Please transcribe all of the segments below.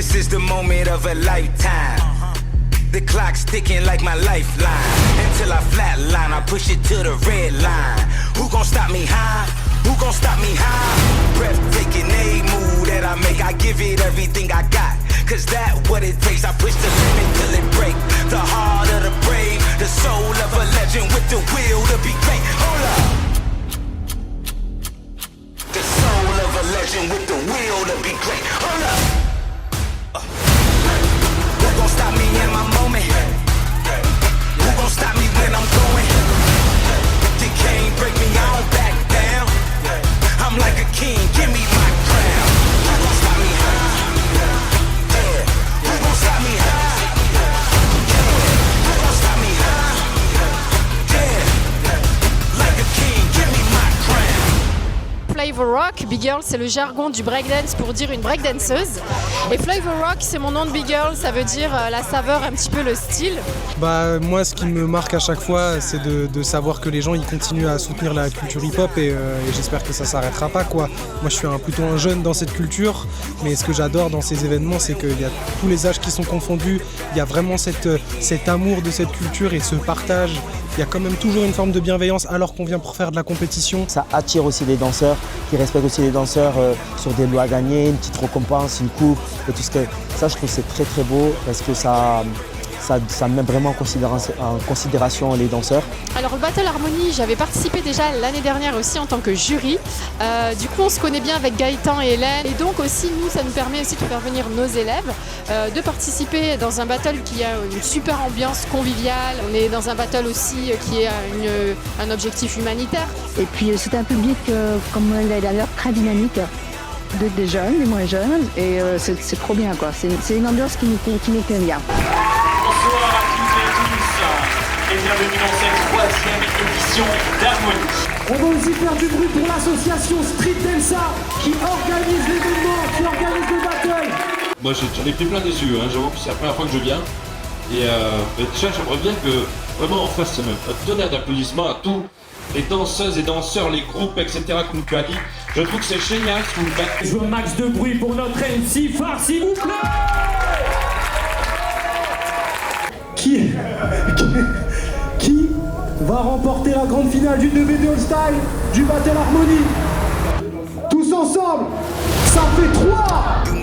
This is the moment of a lifetime. The clock's ticking like my lifeline. Until I flatline, I push it to the red line. Who gon' stop me high? Who gon' stop me high? Breathtaking, a move that I make. I give it everything I got. Cause that what it takes. I push the limit till it break. The heart of the brave. The soul of a legend with the will to be great. Hold up. The soul of a legend with the will to be great. Hold up. Who gon' stop me in my moment? Who gon' stop me when I'm going? You can't break me, I don't back down. I'm like a king, give me my crown. Who gon' stop me high? Yeah. Who gon' stop me high? Yeah. Who gon' stop me high? Yeah. Like a king, give me my crown. Flavor Rock, Big Girl, c'est le jargon du breakdance pour dire une breakdanceuse. Et Flavor Rock, c'est mon nom de Big Girl, ça veut dire la saveur, un petit peu le style. Moi, ce qui me marque à chaque fois, c'est de savoir que les gens ils continuent à soutenir la culture hip-hop et j'espère que ça s'arrêtera pas, quoi. Moi, je suis plutôt un jeune dans cette culture, mais ce que j'adore dans ces événements, c'est qu'il y a tous les âges qui sont confondus. Il y a vraiment cet amour de cette culture et ce partage. Il y a quand même toujours une forme de bienveillance alors qu'on vient pour faire de la compétition. Ça attire aussi les danseurs, qui respectent aussi les danseurs sur des lots à gagner, une petite récompense, une coupe et tout ce que... Ça, je trouve que c'est très très beau parce que ça met vraiment en considération les danseurs. Alors le Battle Harmony, j'avais participé déjà l'année dernière aussi en tant que jury. Du coup, on se connaît bien avec Gaëtan et Hélène. Et donc aussi, nous, ça nous permet aussi de faire venir nos élèves, de participer dans un battle qui a une super ambiance conviviale. On est dans un battle aussi qui a un objectif humanitaire. Et puis c'est un public, comme l'année dernière, très dynamique. Des jeunes, des moins jeunes. Et c'est trop bien, quoi. C'est une ambiance qui nous plaît bien. Bonsoir à toutes et tous et bienvenue dans cette 3e édition d'Harmonie. On va aussi faire du bruit pour l'association Street Delsa qui organise l'événement, qui organise le battle. Moi j'en ai pris plein des yeux, j'avoue que c'est la première fois que je viens. Et déjà j'aimerais bien que vraiment on fasse un tonnerre d'applaudissements à tous les danseuses et danseurs, les groupes, etc. comme tu as dit. Je trouve que c'est génial ce que vous faites. Je veux un max de bruit pour notre MC phare, s'il vous plaît. Qui va remporter la grande finale du 2v2 All-Style du Battle Harmony? Tous ensemble, ça fait 3, 2, 1.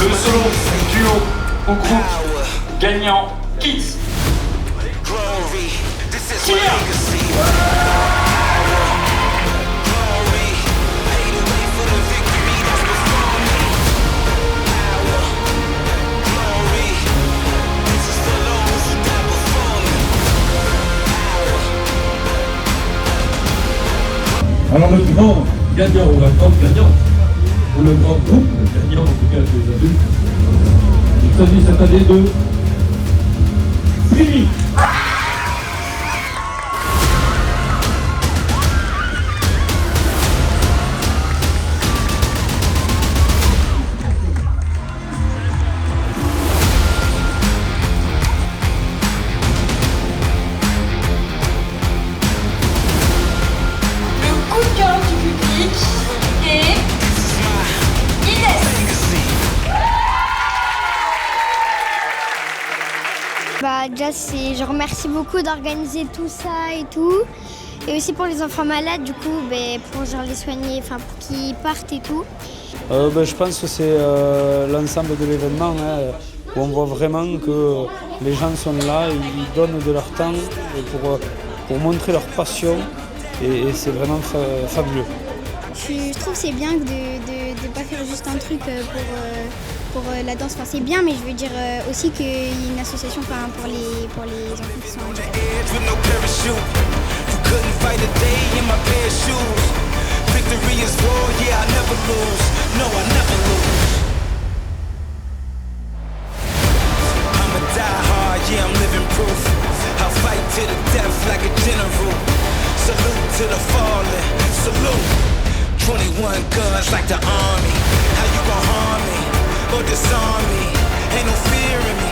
Le solo duo au groupe gagnant Kids. Alors le grand gagnant, ou la grande gagnante, ou le grand groupe gagnant, en tout cas des adultes, il s'agit cette année de Fini. Déjà, je remercie beaucoup d'organiser tout ça et tout. Et aussi pour les enfants malades, du coup, pour genre les soigner, pour qu'ils partent et tout. Je pense que c'est l'ensemble de l'événement. où on voit vraiment que les gens sont là, ils donnent de leur temps pour montrer leur passion et c'est vraiment fabuleux. Je trouve que c'est bien de ne pas faire juste un truc pour la danse. Enfin, c'est bien, mais je veux dire aussi qu'il y ait une association pour les enfants qui sont handicapés. Yeah, I'm living proof. I'll fight to the death like a general. Salute to the fallen. Salute. 21 guns like the army. How you gon' harm me or disarm me? Ain't no fear in me.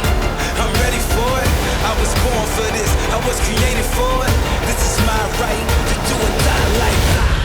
I'm ready for it. I was born for this. I was created for it. This is my right to do or die like.